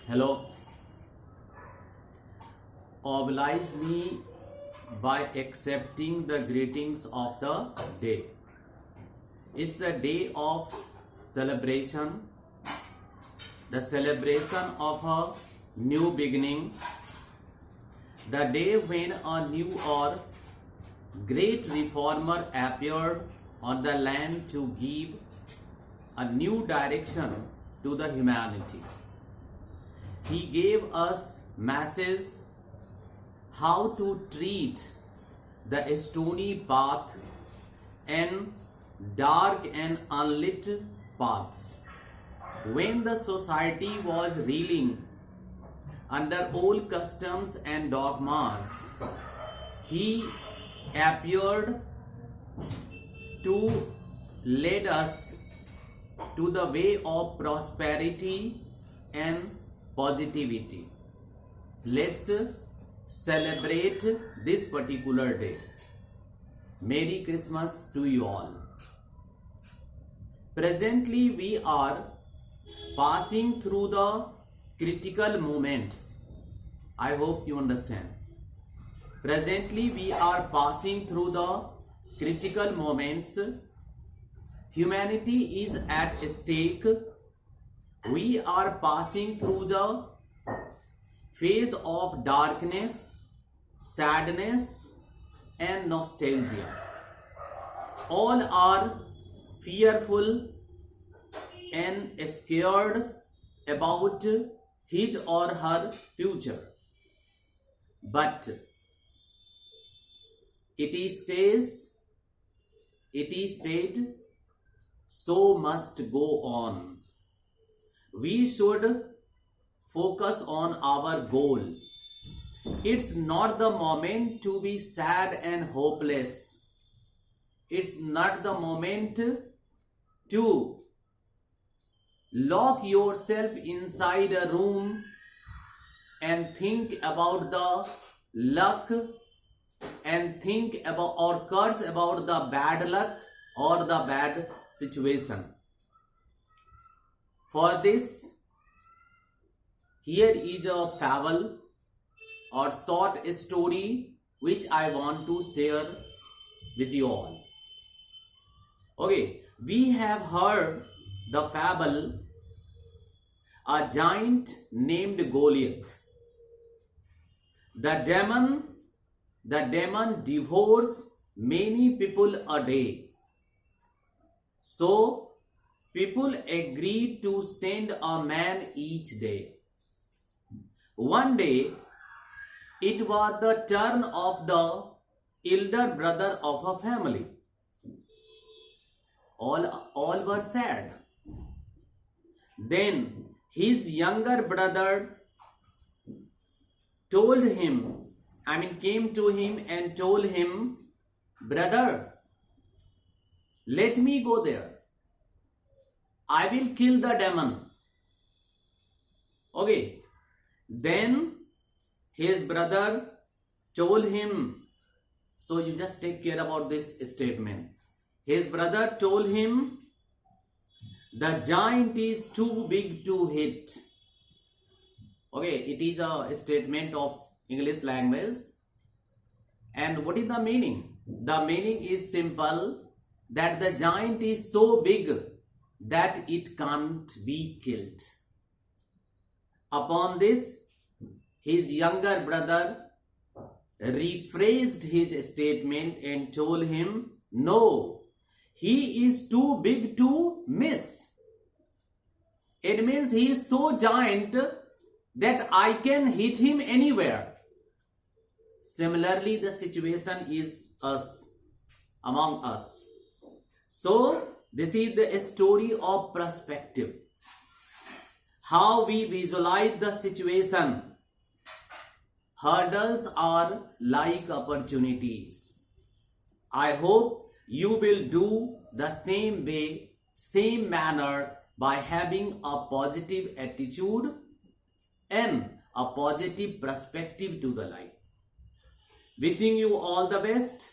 Hello. Oblige me by accepting the greetings of the day. It's the day of celebration, the celebration of a new beginning, the day when a new or great reformer appeared on the land to give a new direction to the humanity. He gave us messages how to treat the stony path and dark and unlit paths. When the society was reeling under old customs and dogmas, he appeared to lead us to the way of prosperity and positivity. Let's celebrate this particular day. Merry Christmas to you all. Presently, we are passing through the critical moments. I hope you understand. Presently, we are passing through the critical moments. Humanity is at stake. We are passing through the phase of darkness, sadness, and nostalgia. All are fearful and scared about his or her future. But it is said, so must go on. We should focus on our goal. It's not the moment to be sad and hopeless. It's not the moment to lock yourself inside a room and think about the luck and think about or curse about the bad luck or the bad situation. For this, here is a fable or short story which I want to share with you all. Okay, we have heard the fable, a giant named Goliath. The demon devours many people a day. So people agreed to send a man each day. One day, it was the turn of the elder brother of a family. All were sad. Then his younger brother came to him and told him, "Brother, let me go there. I will kill the demon." Okay. Then his brother told him, so you just take care about this statement. His brother told him, "The giant is too big to hit." Okay, it is a statement of English language. And what is the meaning? The meaning is simple, that the giant is so big that it can't be killed. Upon this, his younger brother rephrased his statement and told him, "No, he is too big to miss." It means he is so giant that I can hit him anywhere. Similarly, the situation is among us. So, this is the story of perspective. How we visualize the situation. Hurdles are like opportunities. I hope you will do the same way, same manner, by having a positive attitude and a positive perspective to the life. Wishing you all the best,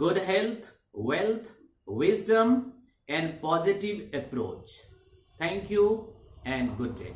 good health, wealth, wisdom, and positive approach. Thank you and good day.